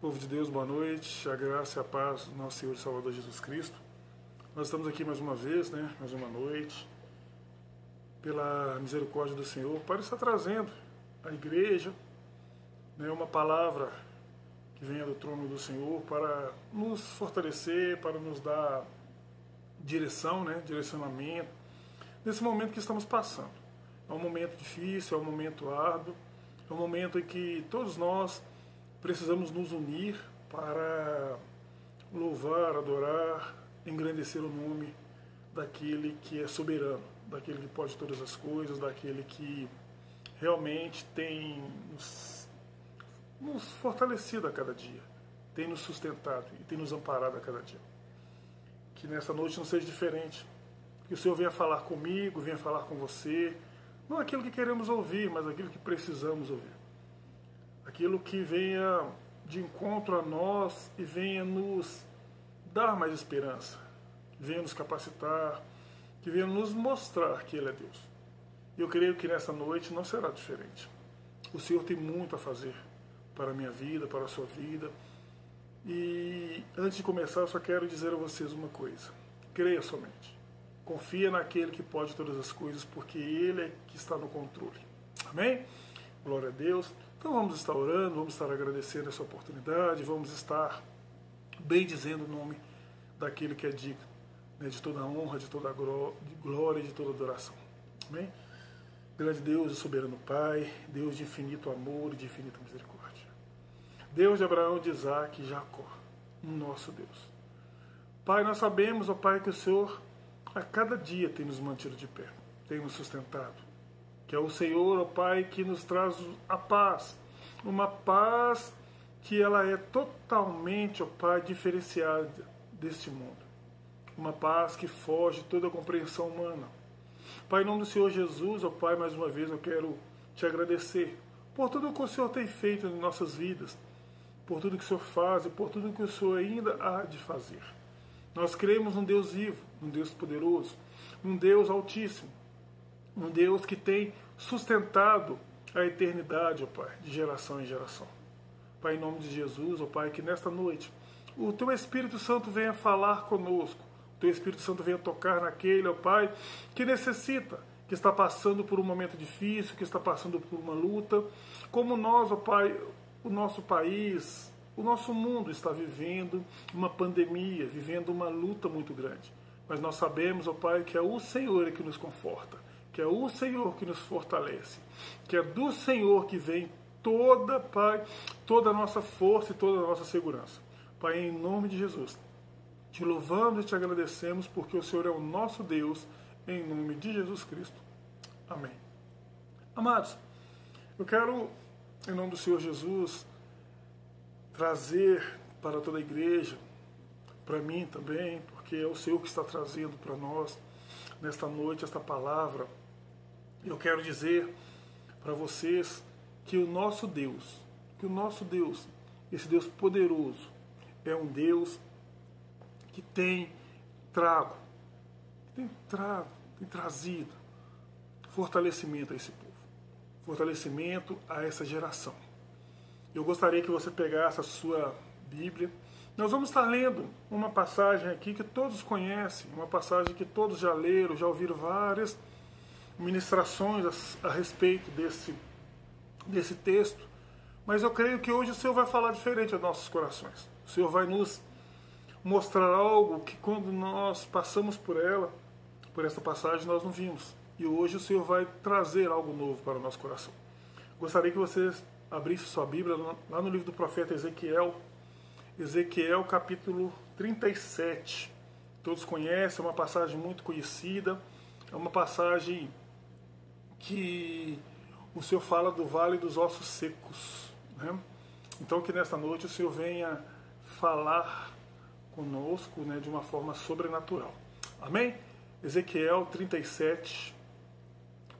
Povo de Deus, boa noite, a graça e a paz do nosso Senhor e Salvador Jesus Cristo. Nós estamos aqui mais uma vez, mais uma noite, pela misericórdia do Senhor, para estar trazendo à igreja uma palavra que venha do trono do Senhor para nos fortalecer, para nos dar direção, direcionamento, nesse momento que estamos passando. É um momento difícil, é um momento árduo, é um momento em que todos nós precisamos nos unir para louvar, adorar, engrandecer o nome daquele que é soberano, daquele que pode todas as coisas, daquele que realmente tem nos fortalecido a cada dia, tem nos sustentado e tem nos amparado a cada dia. Que nessa noite não seja diferente, que o Senhor venha falar comigo, venha falar com você, não aquilo que queremos ouvir, mas aquilo que precisamos ouvir. Aquilo que venha de encontro a nós e venha nos dar mais esperança, que venha nos capacitar, que venha nos mostrar que Ele é Deus. E eu creio que nessa noite não será diferente. O Senhor tem muito a fazer para a minha vida, para a sua vida. E antes de começar, eu só quero dizer a vocês uma coisa. Creia somente. Confia naquele que pode todas as coisas, porque Ele é que está no controle. Amém? Glória a Deus. Então vamos estar orando, vamos estar agradecendo essa oportunidade, vamos estar bendizendo o nome daquele que é digno, de toda a honra, de toda a glória e de toda a adoração. Amém? Grande Deus e soberano Pai, Deus de infinito amor e de infinita misericórdia. Deus de Abraão, de Isaac e Jacó, nosso Deus. Pai, nós sabemos, ó Pai, que o Senhor a cada dia tem nos mantido de pé, tem nos sustentado. Que é o Senhor, ó Pai, que nos traz a paz. Uma paz que ela é totalmente, ó Pai, diferenciada deste mundo. Uma paz que foge toda a compreensão humana. Pai, em nome do Senhor Jesus, ó Pai, mais uma vez eu quero te agradecer por tudo o que o Senhor tem feito em nossas vidas, por tudo que o Senhor faz e por tudo que o Senhor ainda há de fazer. Nós cremos num Deus vivo, num Deus poderoso, num Deus altíssimo, um Deus que tem sustentado a eternidade, ó Pai, de geração em geração. Pai, em nome de Jesus, ó Pai, que nesta noite o Teu Espírito Santo venha falar conosco, o Teu Espírito Santo venha tocar naquele, ó Pai, que necessita, que está passando por um momento difícil, que está passando por uma luta, como nós, ó Pai, o nosso país, o nosso mundo está vivendo uma pandemia, vivendo uma luta muito grande. Mas nós sabemos, ó Pai, que é o Senhor que nos conforta, que é o Senhor que nos fortalece, que é do Senhor que vem toda, Pai, toda a nossa força e toda a nossa segurança. Pai, em nome de Jesus, te louvamos e te agradecemos porque o Senhor é o nosso Deus, em nome de Jesus Cristo. Amém. Amados, eu quero, em nome do Senhor Jesus, trazer para toda a igreja, para mim também, porque é o Senhor que está trazendo para nós, nesta noite, esta palavra. Eu quero dizer para vocês que o nosso Deus, esse Deus poderoso, é um Deus que tem trazido fortalecimento a esse povo, fortalecimento a essa geração. Eu gostaria que você pegasse a sua Bíblia. Nós vamos estar lendo uma passagem aqui que todos conhecem, uma passagem que todos já leram, já ouviram várias ministrações a respeito desse texto, mas eu creio que hoje o Senhor vai falar diferente aos nossos corações. O Senhor vai nos mostrar algo que quando nós passamos por essa passagem, nós não vimos. E hoje o Senhor vai trazer algo novo para o nosso coração. Gostaria que você abrisse sua Bíblia lá no livro do profeta Ezequiel, capítulo 37. Todos conhecem, é uma passagem muito conhecida, é uma passagem que o Senhor fala do vale dos ossos secos. Então que nesta noite o Senhor venha falar conosco de uma forma sobrenatural. Amém? Ezequiel 37,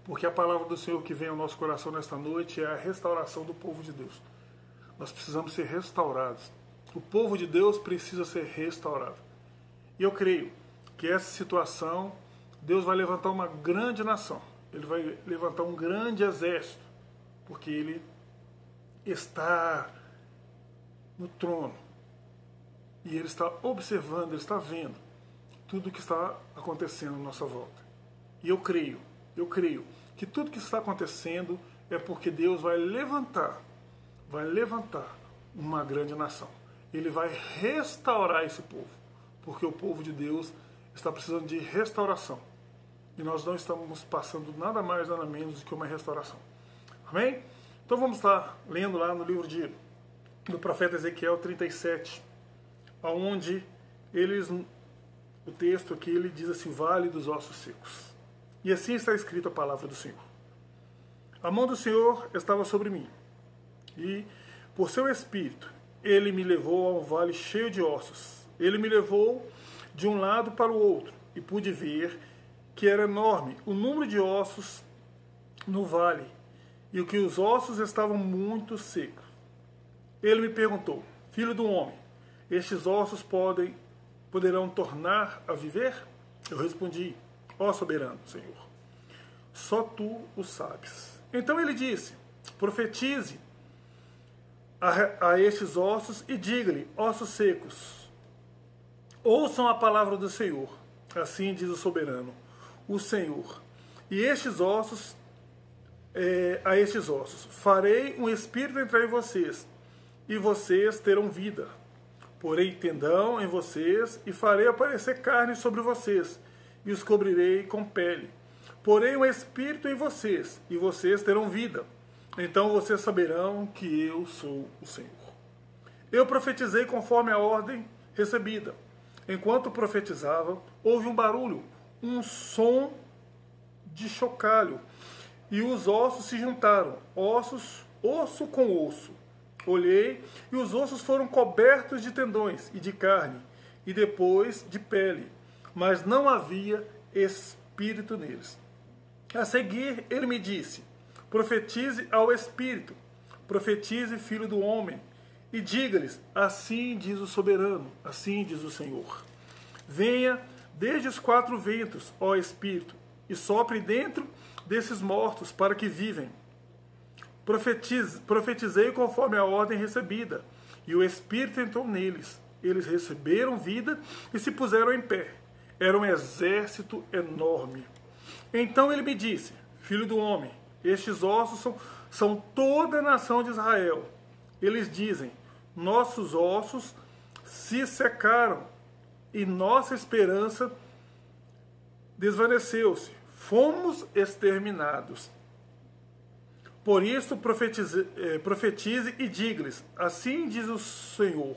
porque a palavra do Senhor que vem ao nosso coração nesta noite é a restauração do povo de Deus. Nós precisamos ser restaurados. O povo de Deus precisa ser restaurado. E eu creio que essa situação, Deus vai levantar uma grande nação. Ele vai levantar um grande exército, porque Ele está no trono. E Ele está observando, Ele está vendo tudo o que está acontecendo à nossa volta. E eu creio que tudo que está acontecendo é porque Deus vai levantar uma grande nação. Ele vai restaurar esse povo, porque o povo de Deus está precisando de restauração. E nós não estamos passando nada mais, nada menos do que uma restauração. Amém? Então vamos estar lendo lá no livro do profeta Ezequiel 37, onde o texto aqui ele diz assim, Vale dos Ossos Secos. E assim está escrito a palavra do Senhor. A mão do Senhor estava sobre mim, e por seu espírito ele me levou a um vale cheio de ossos. Ele me levou de um lado para o outro, e pude ver que era enorme o número de ossos no vale, e que os ossos estavam muito secos. Ele me perguntou, filho do homem, estes ossos poderão tornar a viver? Eu respondi, ó soberano Senhor, só tu o sabes. Então ele disse, profetize a estes ossos e diga-lhe, ossos secos, ouçam a palavra do Senhor. Assim diz o soberano, o Senhor. E a estes ossos, farei um espírito entrar em vocês, e vocês terão vida. Porei tendão em vocês, e farei aparecer carne sobre vocês, e os cobrirei com pele. Porei um espírito em vocês, e vocês terão vida. Então vocês saberão que eu sou o Senhor. Eu profetizei conforme a ordem recebida. Enquanto profetizava, houve um barulho, um som de chocalho, e os ossos se juntaram, osso com osso. Olhei, e os ossos foram cobertos de tendões e de carne, e depois de pele, mas não havia espírito neles. A seguir, ele me disse, profetize ao espírito, profetize, filho do homem, e diga-lhes, assim diz o soberano, assim diz o Senhor. Venha desde os quatro ventos, ó espírito, e sopre dentro desses mortos para que vivem. Profetizei conforme a ordem recebida, e o Espírito entrou neles. Eles receberam vida e se puseram em pé. Era um exército enorme. Então ele me disse, filho do homem, estes ossos são toda a nação de Israel. Eles dizem, nossos ossos se secaram e nossa esperança desvaneceu-se. Fomos exterminados. Por isso profetize e diga-lhes, assim diz o Senhor,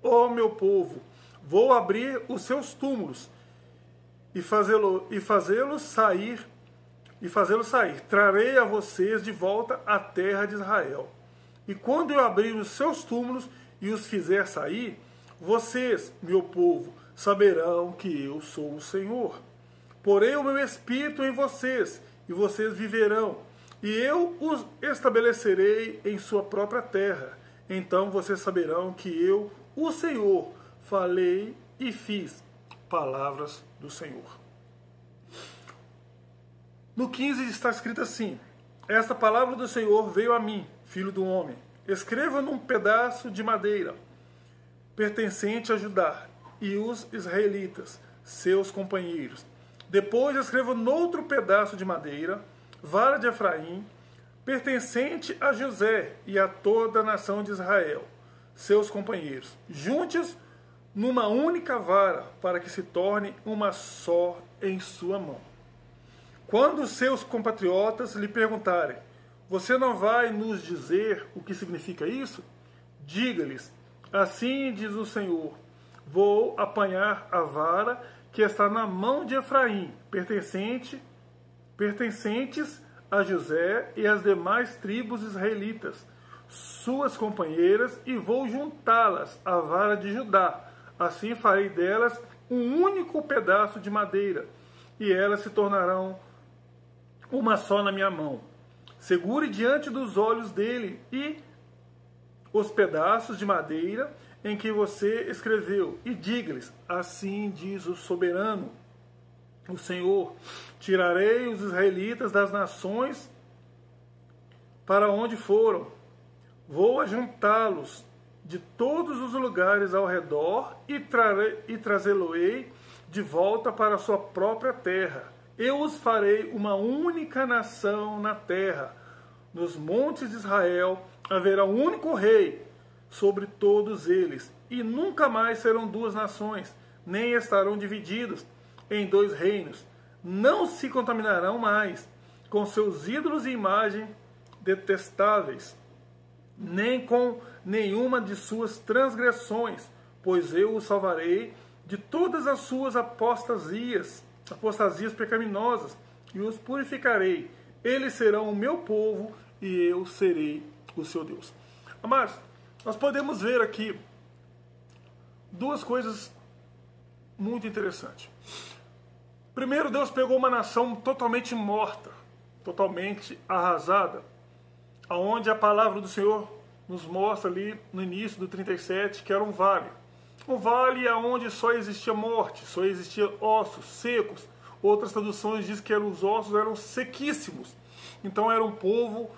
ó meu povo, vou abrir os seus túmulos e fazê-los sair, trarei a vocês de volta à terra de Israel. E quando eu abrir os seus túmulos e os fizer sair, vocês, meu povo, saberão que eu sou o Senhor. Porei o meu espírito em vocês, e vocês viverão, e eu os estabelecerei em sua própria terra. Então vocês saberão que eu, o Senhor, falei e fiz. Palavras do Senhor. No 15 está escrito assim, esta palavra do Senhor veio a mim, filho do homem. Escreva num pedaço de madeira, pertencente a Judá, e os israelitas, seus companheiros. Depois escreva noutro pedaço de madeira, vara de Efraim, pertencente a José e a toda a nação de Israel, seus companheiros. Junte-os numa única vara, para que se torne uma só em sua mão. Quando os seus compatriotas lhe perguntarem, você não vai nos dizer o que significa isso? Diga-lhes, assim diz o Senhor, vou apanhar a vara que está na mão de Efraim, pertencentes a José e as demais tribos israelitas, suas companheiras, e vou juntá-las à vara de Judá. Assim farei delas um único pedaço de madeira, e elas se tornarão uma só na minha mão. Segure diante dos olhos dele e os pedaços de madeira em que você escreveu, e diga-lhes, assim diz o soberano, o Senhor, tirarei os israelitas das nações para onde foram, vou ajuntá-los de todos os lugares ao redor e trazê-lo-ei de volta para a sua própria terra. Eu os farei uma única nação na terra. Nos montes de Israel haverá um único rei sobre todos eles, e nunca mais serão duas nações, nem estarão divididos em dois reinos. Não se contaminarão mais com seus ídolos e imagem detestáveis, nem com nenhuma de suas transgressões, pois eu os salvarei de todas as suas apostasias pecaminosas, e os purificarei. Eles serão o meu povo, e eu serei o seu Deus. Amados, nós podemos ver aqui duas coisas muito interessantes. Primeiro, Deus pegou uma nação totalmente morta, totalmente arrasada, aonde a palavra do Senhor nos mostra ali no início do 37 que era um vale. Um vale onde só existia morte, só existia ossos secos. Outras traduções dizem que os ossos eram sequíssimos. Então era um povo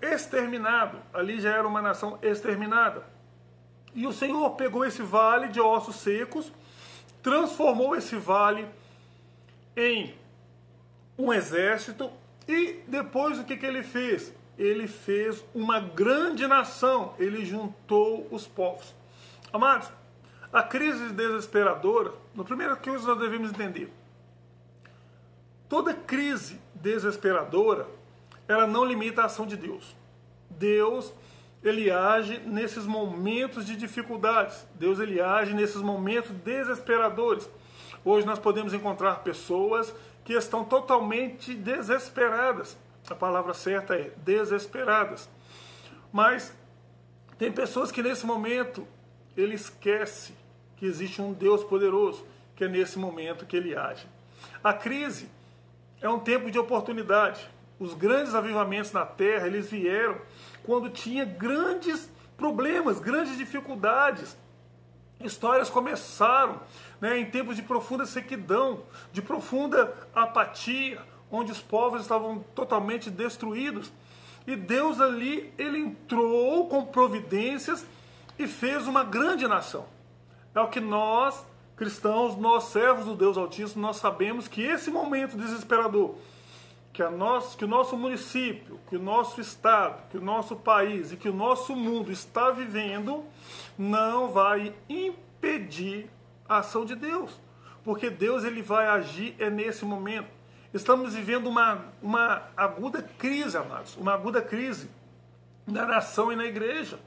exterminado. Ali já era uma nação exterminada. E o Senhor pegou esse vale de ossos secos, transformou esse vale em um exército, e depois o que ele fez? Ele fez uma grande nação, ele juntou os povos. Amados, a crise desesperadora, a primeira coisa nós devemos entender, toda crise desesperadora, ela não limita a ação de Deus. Deus, ele age nesses momentos de dificuldades. Deus, ele age nesses momentos desesperadores. Hoje nós podemos encontrar pessoas que estão totalmente desesperadas. A palavra certa é desesperadas. Mas tem pessoas que nesse momento ele esquece que existe um Deus poderoso, que é nesse momento que ele age. A crise é um tempo de oportunidade. Os grandes avivamentos na terra, eles vieram quando tinha grandes problemas, grandes dificuldades. Histórias começaram, em tempos de profunda sequidão, de profunda apatia, onde os povos estavam totalmente destruídos. E Deus ali, ele entrou com providências e fez uma grande nação. É o que nós, cristãos, nós servos do Deus Altíssimo, nós sabemos que esse momento desesperador, que o nosso município, que o nosso estado, que o nosso país e que o nosso mundo está vivendo, não vai impedir a ação de Deus. Porque Deus, ele vai agir nesse momento. Estamos vivendo uma aguda crise, amados, uma aguda crise na nação e na igreja.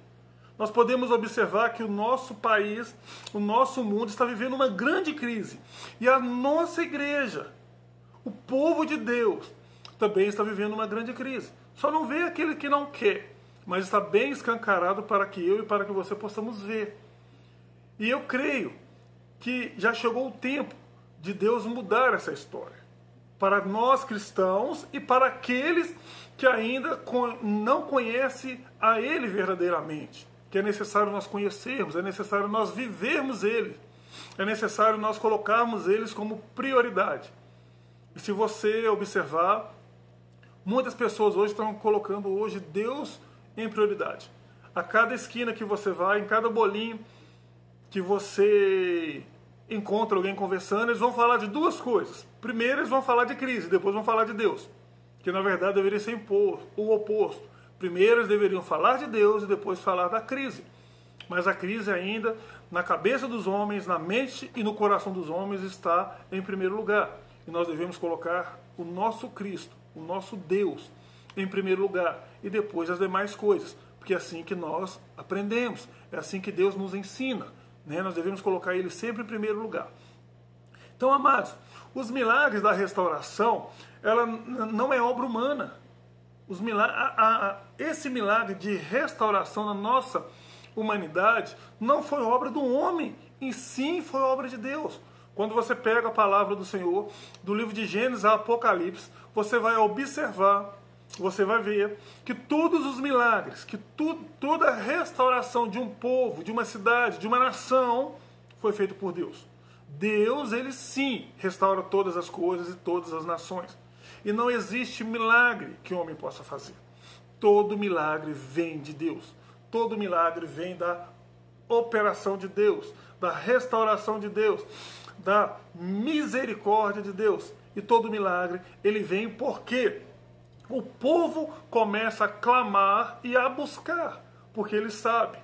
Nós podemos observar que o nosso país, o nosso mundo está vivendo uma grande crise. E a nossa igreja, o povo de Deus, também está vivendo uma grande crise. Só não vê aquele que não quer, mas está bem escancarado para que eu e para que você possamos ver. E eu creio que já chegou o tempo de Deus mudar essa história. Para nós cristãos e para aqueles que ainda não conhecem a Ele verdadeiramente. Que é necessário nós conhecermos, é necessário nós vivermos Ele. É necessário nós colocarmos eles como prioridade. E se você observar, muitas pessoas hoje estão colocando hoje Deus em prioridade. A cada esquina que você vai, em cada bolinho que você encontra alguém conversando, eles vão falar de duas coisas. Primeiro eles vão falar de crise, depois vão falar de Deus. Que na verdade deveria ser o oposto. Primeiro eles deveriam falar de Deus e depois falar da crise. Mas a crise ainda, na cabeça dos homens, na mente e no coração dos homens, está em primeiro lugar. E nós devemos colocar o nosso Cristo, o nosso Deus, em primeiro lugar. E depois as demais coisas. Porque é assim que nós aprendemos. É assim que Deus nos ensina. Nós devemos colocar Ele sempre em primeiro lugar. Então, amados, os milagres da restauração, ela não é obra humana. Esse milagre de restauração na nossa humanidade não foi obra do homem, e sim foi obra de Deus. Quando você pega a palavra do Senhor, do livro de Gênesis a Apocalipse, você vai observar, você vai ver que todos os milagres, que toda a restauração de um povo, de uma cidade, de uma nação, foi feito por Deus. Deus, ele sim, restaura todas as coisas e todas as nações. E não existe milagre que o homem possa fazer. Todo milagre vem de Deus. Todo milagre vem da operação de Deus, da restauração de Deus, da misericórdia de Deus. E todo milagre, ele vem porque o povo começa a clamar e a buscar, porque ele sabe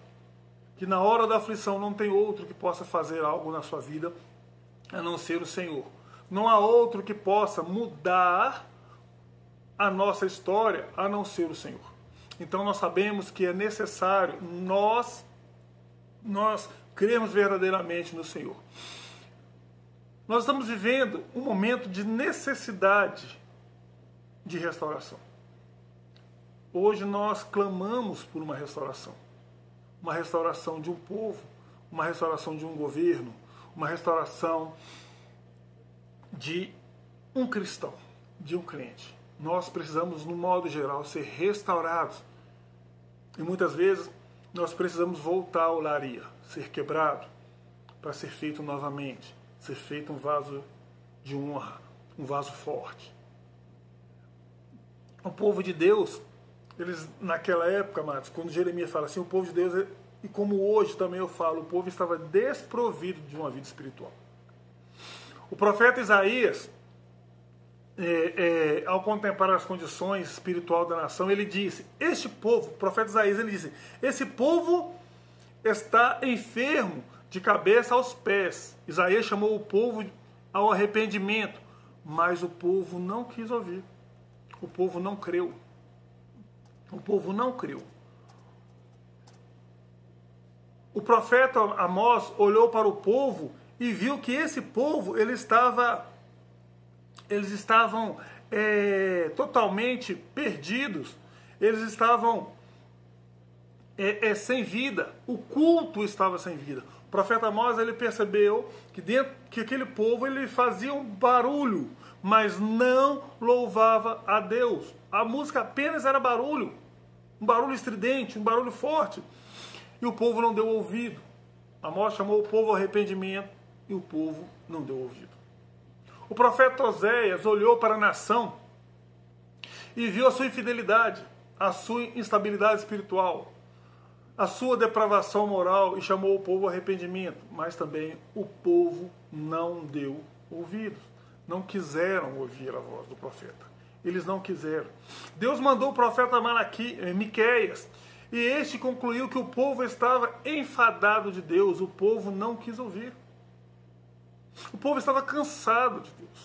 que na hora da aflição não tem outro que possa fazer algo na sua vida a não ser o Senhor. Não há outro que possa mudar a nossa história a não ser o Senhor. Então nós sabemos que é necessário nós crermos verdadeiramente no Senhor. Nós estamos vivendo um momento de necessidade de restauração. Hoje nós clamamos por uma restauração de um povo, uma restauração de um governo, uma restauração de um cristão, de um crente. Nós precisamos, no modo geral, ser restaurados. E muitas vezes nós precisamos voltar à olaria, ser quebrado, para ser feito novamente, ser feito um vaso de honra, um vaso forte. O povo de Deus, eles naquela época, amados, quando Jeremias fala assim, o povo de Deus, e como hoje também eu falo, o povo estava desprovido de uma vida espiritual. O profeta Isaías, ao contemplar as condições espirituais da nação, ele disse, este povo, o profeta Isaías, ele disse, esse povo está enfermo de cabeça aos pés. Isaías chamou o povo ao arrependimento, mas o povo não quis ouvir. O povo não creu. O povo não creu. O profeta Amós olhou para o povo e viu que esse povo, eles estavam totalmente perdidos. Eles estavam sem vida. O culto estava sem vida. O profeta Amós, ele percebeu que aquele povo, ele fazia um barulho, mas não louvava a Deus. A música apenas era barulho, um barulho estridente, um barulho forte. E o povo não deu ouvido. Amós chamou o povo ao arrependimento e o povo não deu ouvido. O profeta Oséias olhou para a nação e viu a sua infidelidade, a sua instabilidade espiritual, a sua depravação moral e chamou o povo ao arrependimento. Mas também o povo não deu ouvidos. Não quiseram ouvir a voz do profeta. Eles não quiseram. Deus mandou o profeta Miqueias, e este concluiu que o povo estava enfadado de Deus. O povo não quis ouvir. O povo estava cansado de Deus.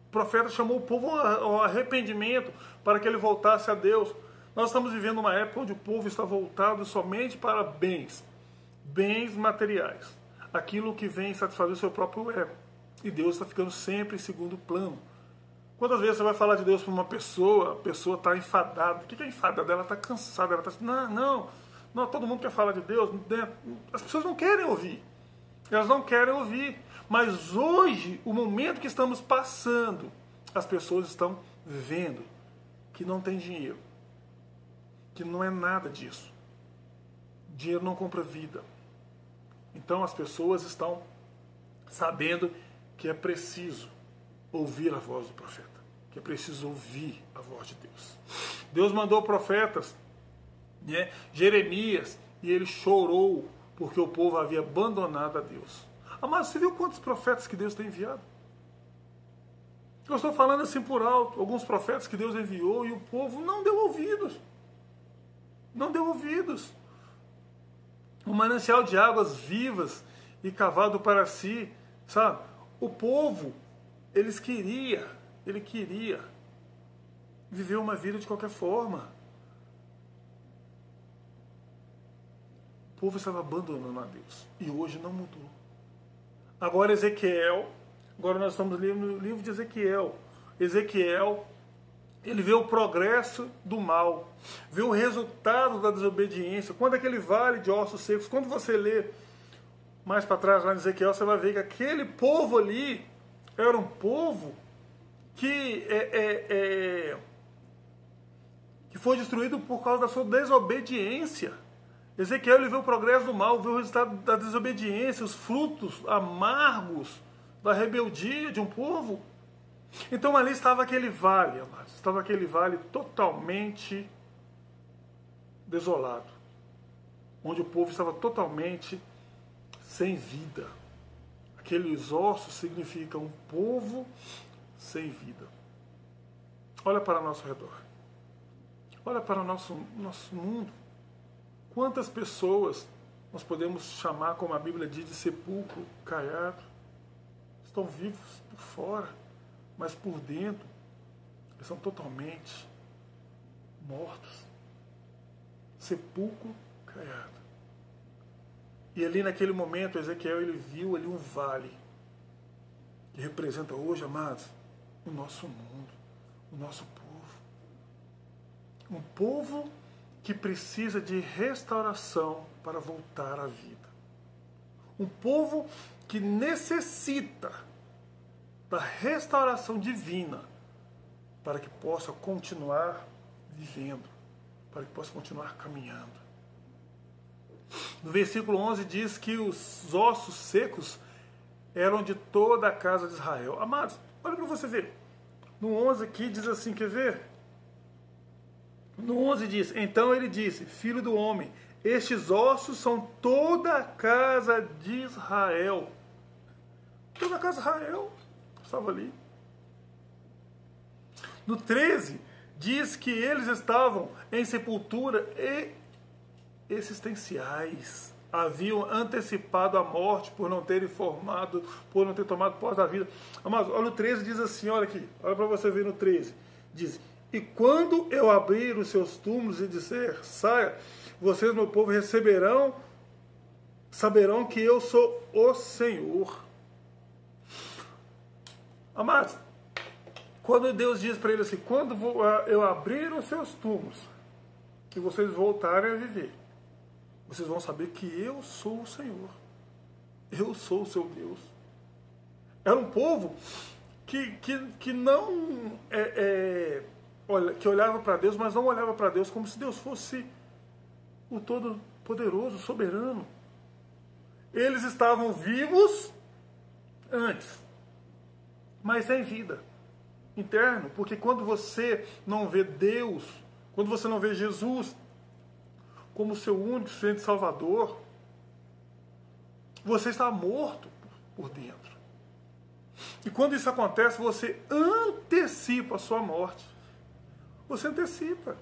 O profeta chamou o povo ao arrependimento para que ele voltasse a Deus. Nós estamos vivendo uma época onde o povo está voltado somente para bens materiais. Aquilo que vem satisfazer o seu próprio ego. E Deus está ficando sempre em segundo plano. Quantas vezes você vai falar de Deus para uma pessoa, a pessoa está enfadada. O que é enfadada? Ela está cansada. Ela está assim, não, todo mundo quer falar de Deus. As pessoas não querem ouvir. Elas não querem ouvir. Mas hoje, o momento que estamos passando, as pessoas estão vendo que não tem dinheiro. Que não é nada disso. Dinheiro não compra vida. Então as pessoas estão sabendo que é preciso ouvir a voz do profeta. Que é preciso ouvir a voz de Deus. Deus mandou profetas, Jeremias, e ele chorou porque o povo havia abandonado a Deus. Mas você viu quantos profetas que Deus tem enviado? Eu estou falando assim por alto. Alguns profetas que Deus enviou e o povo não deu ouvidos. Não deu ouvidos. Um manancial de águas vivas e cavado para si, sabe? O povo, ele queria viver uma vida de qualquer forma. O povo estava abandonando a Deus. E hoje não mudou. Agora nós estamos lendo no livro de Ezequiel. Ezequiel, ele vê o progresso do mal, vê o resultado da desobediência. Quando aquele vale de ossos secos, quando você lê mais para trás lá em Ezequiel, você vai ver que aquele povo ali era um povo que foi destruído por causa da sua desobediência. Ezequiel, ele vê o progresso do mal, vê o resultado da desobediência, os frutos amargos da rebeldia de um povo. Então ali estava aquele vale, amados, estava aquele vale totalmente desolado, onde o povo estava totalmente sem vida. Aqueles ossos significam um povo sem vida. Olha para o nosso redor. Olha para o nosso mundo. Quantas pessoas nós podemos chamar, como a Bíblia diz, de sepulcro caiado? Estão vivos por fora, mas por dentro eles são totalmente mortos. Sepulcro caiado. E ali naquele momento, Ezequiel, ele viu ali um vale, que representa hoje, amados, o nosso mundo, o nosso povo. Um povo que precisa de restauração para voltar à vida. Um povo que necessita da restauração divina para que possa continuar vivendo, para que possa continuar caminhando. No versículo 11 diz que os ossos secos eram de toda a casa de Israel. Amados, olha para você ver. No 11 aqui diz assim, quer ver? No 11 diz, então ele disse, filho do homem, estes ossos são toda a casa de Israel. Toda a casa de Israel estava ali. No 13 diz que eles estavam em sepultura existenciais. Haviam antecipado a morte por não terem por não ter tomado posse da vida. Mas olha o 13 diz assim, olha aqui, olha para você ver no 13. Diz, e quando eu abrir os seus túmulos e disser, saia, vocês, meu povo, saberão que eu sou o Senhor. Amados, quando Deus diz para ele assim, quando eu abrir os seus túmulos e vocês voltarem a viver, vocês vão saber que eu sou o Senhor. Eu sou o seu Deus. Era um povo que não que olhava para Deus, mas não olhava para Deus como se Deus fosse o Todo-Poderoso, soberano. Eles estavam vivos antes, mas sem vida interno, porque quando você não vê Deus, quando você não vê Jesus como seu único suficiente Salvador, você está morto por dentro. E quando isso acontece, você antecipa a sua morte. Você antecipa.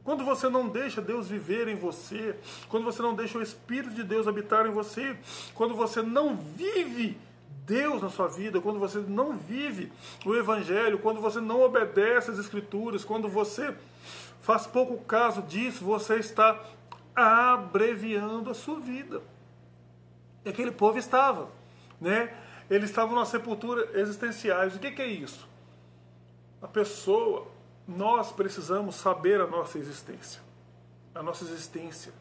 Quando você não deixa Deus viver em você, quando você não deixa o Espírito de Deus habitar em você, quando você não vive Deus na sua vida, quando você não vive o Evangelho, quando você não obedece às Escrituras, quando você faz pouco caso disso, você está abreviando a sua vida. E aquele povo estava, né? Eles estavam na sepultura existenciais. O que é isso? A pessoa, nós precisamos saber a nossa existência. A nossa existência.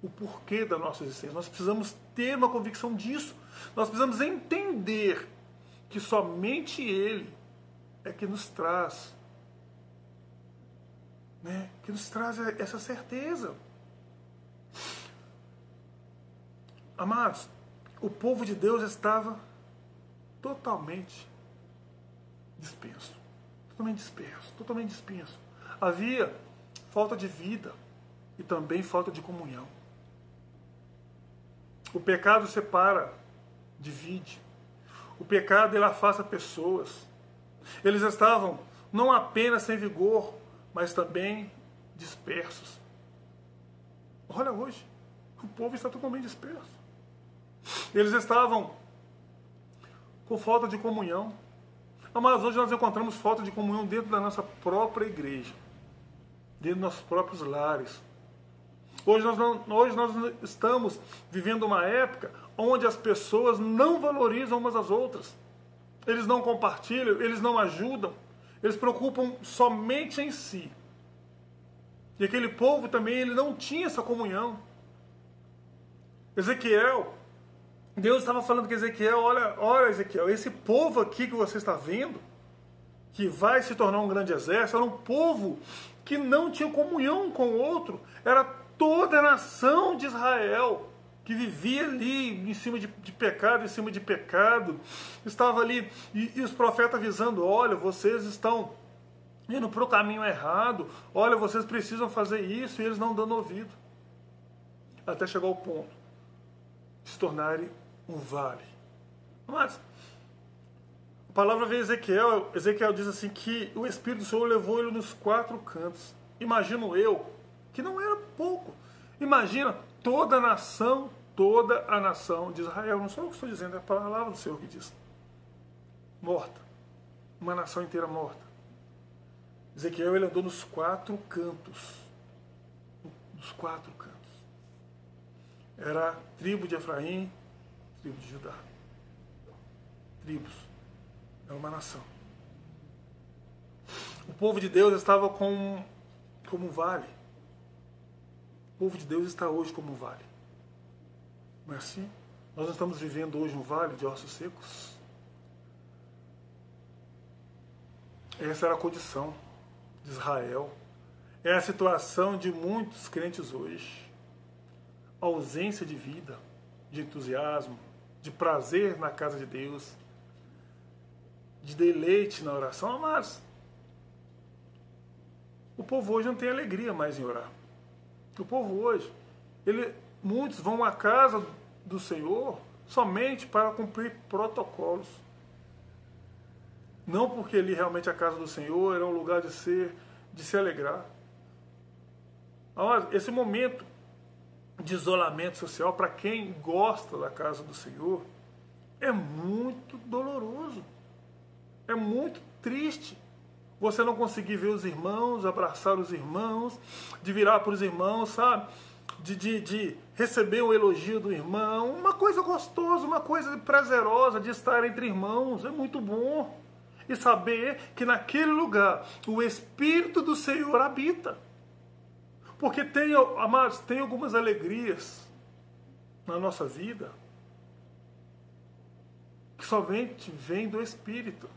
O porquê da nossa existência. Nós precisamos ter uma convicção disso. Nós precisamos entender que somente Ele é que nos traz, né? Que nos traz essa certeza. Amados, o povo de Deus estava totalmente disperso. Totalmente disperso, totalmente disperso. Havia falta de vida e também falta de comunhão. O pecado separa, divide. O pecado, ele afasta pessoas. Eles estavam não apenas sem vigor, mas também dispersos. Olha hoje, o povo está totalmente disperso. Eles estavam com falta de comunhão. Mas hoje nós encontramos falta de comunhão dentro da nossa própria igreja, dentro dos nossos próprios lares. Hoje nós estamos vivendo uma época onde as pessoas não valorizam umas às outras. Eles não compartilham, eles não ajudam, eles se preocupam somente em si. E aquele povo também, ele não tinha essa comunhão. Ezequiel, Deus estava falando com Ezequiel, olha Ezequiel, esse povo aqui que você está vendo, que vai se tornar um grande exército, era um povo que não tinha comunhão com o outro, era toda a nação de Israel, que vivia ali em cima de pecado, estava ali, e os profetas avisando, olha, vocês estão indo para o caminho errado. Olha, vocês precisam fazer isso, e eles não dando ouvido. Até chegar ao ponto de se tornarem um vale. Mas a palavra vem Ezequiel. Ezequiel diz assim que o Espírito do Senhor levou ele nos 4 cantos. Imagino eu, que não era pouco. Imagina toda a nação de Israel. Não sou eu que estou dizendo, é a palavra do Senhor que diz. Morta. Uma nação inteira morta. Ezequiel, ele andou nos 4 cantos. Nos 4 cantos. Era a tribo de Efraim, tribo de Judá. Tribos. Era uma nação. O povo de Deus estava como um vale. O povo de Deus está hoje como um vale. Não é assim? Nós não estamos vivendo hoje um vale de ossos secos. Essa era a condição de Israel. É a situação de muitos crentes hoje. A ausência de vida, de entusiasmo, de prazer na casa de Deus, de deleite na oração. Mas o povo hoje não tem alegria mais em orar. O povo hoje, muitos vão à casa do Senhor somente para cumprir protocolos. Não porque ali realmente a casa do Senhor era um lugar de se alegrar. Mas esse momento de isolamento social, para quem gosta da casa do Senhor, é muito doloroso. É muito triste. Você não conseguir ver os irmãos, abraçar os irmãos, de virar para os irmãos, sabe? De receber um elogio do irmão. Uma coisa gostosa, uma coisa prazerosa de estar entre irmãos. É muito bom. E saber que naquele lugar o Espírito do Senhor habita. Porque amados, tem algumas alegrias na nossa vida que somente vem do Espírito.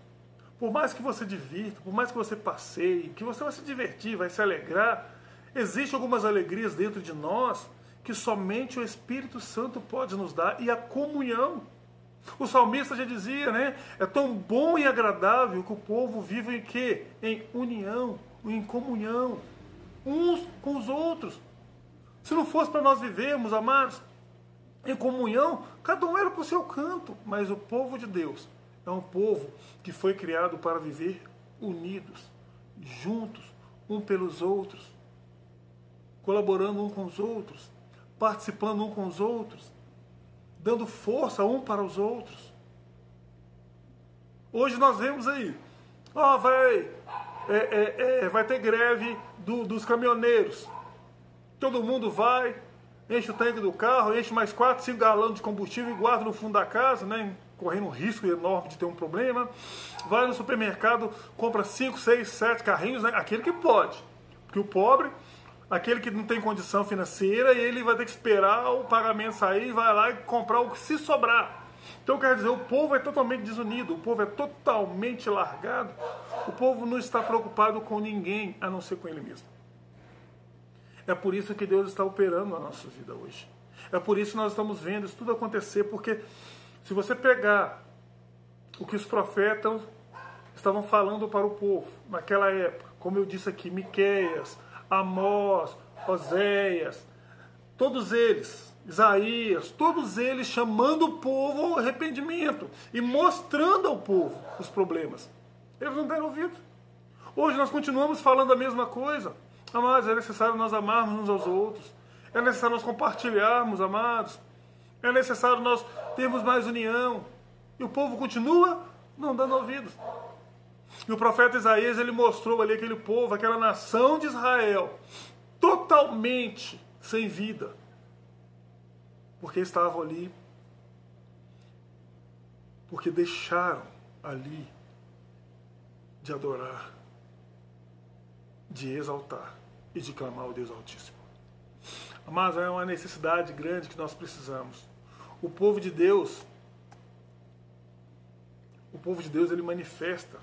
Por mais que você divirta, por mais que você passeie, que você vai se divertir, vai se alegrar, existem algumas alegrias dentro de nós que somente o Espírito Santo pode nos dar, e a comunhão. O salmista já dizia, né? É tão bom e agradável que o povo vive em quê? Em união, em comunhão, uns com os outros. Se não fosse para nós vivermos, amados, em comunhão, cada um era para o seu canto, mas o povo de Deus é um povo que foi criado para viver unidos, juntos, um pelos outros, colaborando um com os outros, participando um com os outros, dando força um para os outros. Hoje nós vemos aí, vai ter greve dos caminhoneiros. Todo mundo vai, enche o tanque do carro, enche mais 4, 5 galões de combustível e guarda no fundo da casa, né? Correndo um risco enorme de ter um problema. Vai no supermercado, compra 5, 6, 7 carrinhos, né? Aquele que pode. Porque o pobre, aquele que não tem condição financeira, ele vai ter que esperar o pagamento sair, vai lá e comprar o que se sobrar. Então quer dizer, o povo é totalmente desunido, o povo é totalmente largado, o povo não está preocupado com ninguém, a não ser com ele mesmo. É por isso que Deus está operando na nossa vida hoje. É por isso que nós estamos vendo isso tudo acontecer, porque se você pegar o que os profetas estavam falando para o povo naquela época, como eu disse aqui, Miqueias, Amós, Oséias, todos eles, Isaías, todos eles chamando o povo ao arrependimento e mostrando ao povo os problemas. Eles não deram ouvido. Hoje nós continuamos falando a mesma coisa. Amados, é necessário nós amarmos uns aos outros. É necessário nós compartilharmos, amados. É necessário nós termos mais união. E o povo continua não dando ouvidos. E o profeta Isaías, ele mostrou ali aquele povo, aquela nação de Israel, totalmente sem vida. Porque estavam ali, porque deixaram ali de adorar, de exaltar e de clamar ao Deus Altíssimo. Mas é uma necessidade grande que nós precisamos. O povo de Deus, ele manifesta,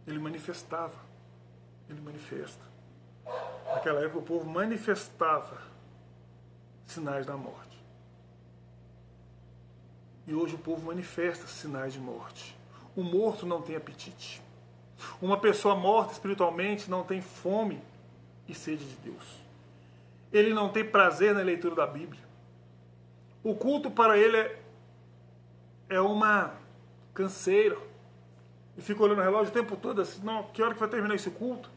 ele manifestava, ele manifesta. Naquela época o povo manifestava sinais da morte. E hoje o povo manifesta sinais de morte. O morto não tem apetite. Uma pessoa morta espiritualmente não tem fome e sede de Deus. Ele não tem prazer na leitura da Bíblia. O culto para ele é uma canseira. E fica olhando o relógio o tempo todo assim, não, que hora que vai terminar esse culto?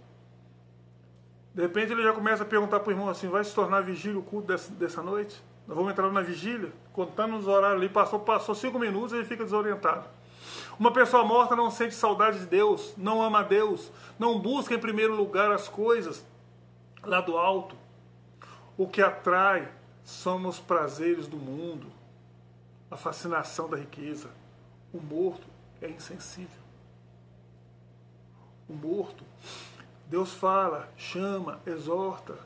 De repente ele já começa a perguntar para o irmão assim, vai se tornar vigília o culto dessa noite? Nós vamos entrar na vigília? Contando os horários ali, passou 5 minutos e ele fica desorientado. Uma pessoa morta não sente saudade de Deus, não ama a Deus, não busca em primeiro lugar as coisas lá do alto. O que atrai são os prazeres do mundo, a fascinação da riqueza. O morto é insensível. O morto, Deus fala, chama, exorta.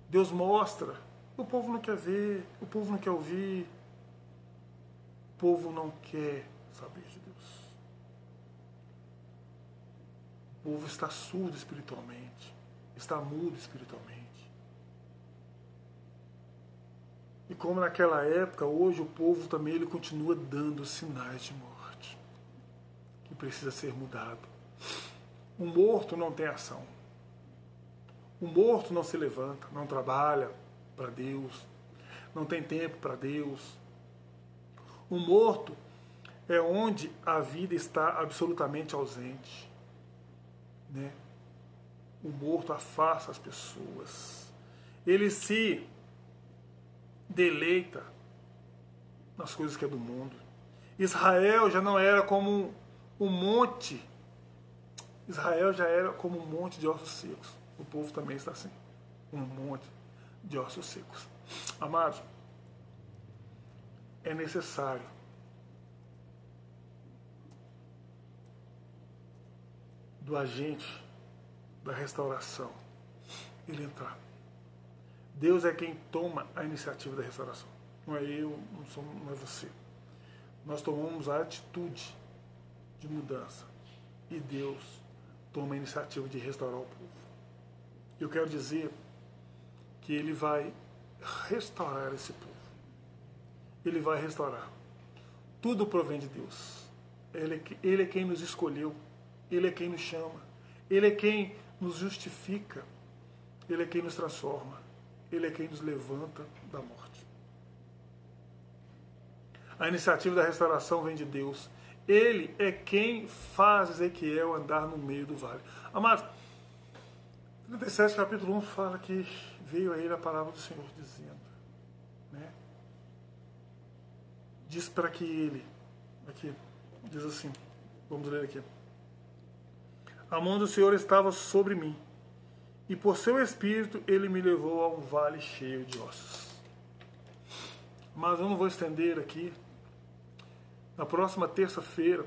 Deus mostra. O povo não quer ver, o povo não quer ouvir. O povo não quer saber de Deus. O povo está surdo espiritualmente, está mudo espiritualmente. E como naquela época, hoje o povo também ele continua dando sinais de morte, que precisa ser mudado. O morto não tem ação. O morto não se levanta, não trabalha para Deus, não tem tempo para Deus. O morto é onde a vida está absolutamente ausente, né? O morto afasta as pessoas. Ele se deleita nas coisas que é do mundo. Israel já não era como um monte. Israel já era como um monte de ossos secos. O povo também está assim, um monte de ossos secos. Amados, é necessário do agente da restauração ele entrar. Deus é quem toma a iniciativa da restauração. Não é eu, não é você. Nós tomamos a atitude de mudança. E Deus toma a iniciativa de restaurar o povo. Eu quero dizer que Ele vai restaurar esse povo. Ele vai restaurar. Tudo provém de Deus. Ele é quem nos escolheu. Ele é quem nos chama. Ele é quem nos justifica. Ele é quem nos transforma. Ele é quem nos levanta da morte. A iniciativa da restauração vem de Deus. Ele é quem faz Ezequiel andar no meio do vale. Amados, 37 capítulo 1 fala que veio a ele a palavra do Senhor dizendo, né? Diz para que ele, aqui, diz assim, vamos ler aqui. A mão do Senhor estava sobre mim, e por seu espírito ele me levou a um vale cheio de ossos. Mas eu não vou estender aqui. Na próxima terça-feira,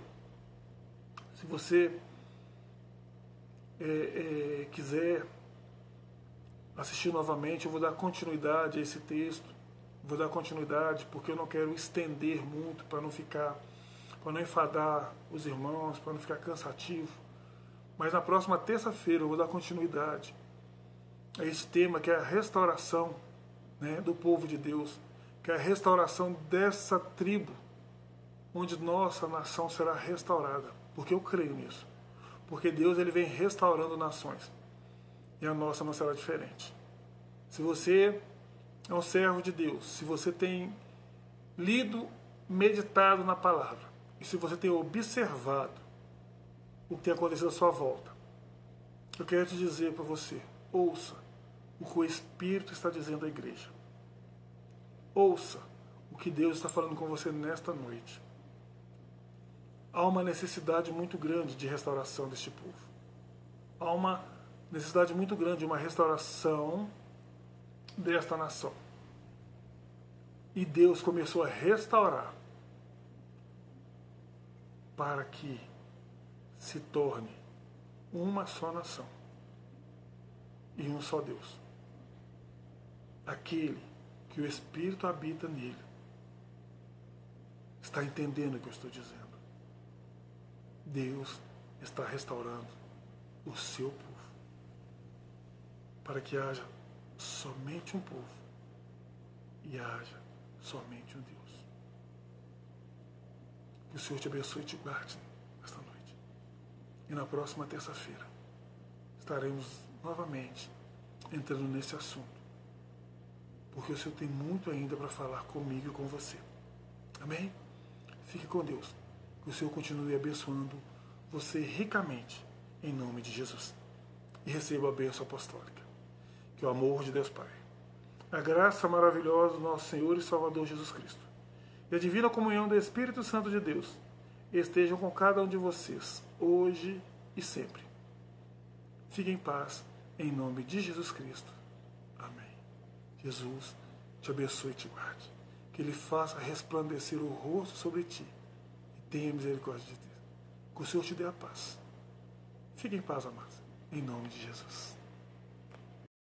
se você quiser assistir novamente, eu vou dar continuidade a esse texto. Vou dar continuidade porque eu não quero estender muito para não enfadar os irmãos, para não ficar cansativo. Mas na próxima terça-feira eu vou dar continuidade a esse tema que é a restauração, né, do povo de Deus, que é a restauração dessa tribo, onde nossa nação será restaurada. Porque eu creio nisso. Porque Deus ele vem restaurando nações. E a nossa não será diferente. Se você é um servo de Deus, se você tem lido, meditado na palavra, e se você tem observado o que tem acontecido à sua volta, eu quero te dizer para você, ouça o que o Espírito está dizendo à igreja. Ouça o que Deus está falando com você nesta noite. Há uma necessidade muito grande de restauração deste povo. Há uma necessidade muito grande de uma restauração desta nação. E Deus começou a restaurar para que se torne uma só nação e um só Deus. Aquele que o Espírito habita nele está entendendo o que eu estou dizendo. Deus está restaurando o seu povo para que haja somente um povo e haja somente um Deus. Que o Senhor te abençoe e te guarde esta noite. E na próxima terça-feira estaremos novamente entrando nesse assunto. Porque o Senhor tem muito ainda para falar comigo e com você. Amém? Fique com Deus. Que o Senhor continue abençoando você ricamente, em nome de Jesus. E receba a bênção apostólica. Que o amor de Deus Pai, a graça maravilhosa do nosso Senhor e Salvador Jesus Cristo e a divina comunhão do Espírito Santo de Deus estejam com cada um de vocês, hoje e sempre. Fique em paz, em nome de Jesus Cristo. Amém. Jesus te abençoe e te guarde. Que Ele faça resplandecer o rosto sobre ti e tenha misericórdia de ti. Que o Senhor te dê a paz. Fique em paz, amados, em nome de Jesus.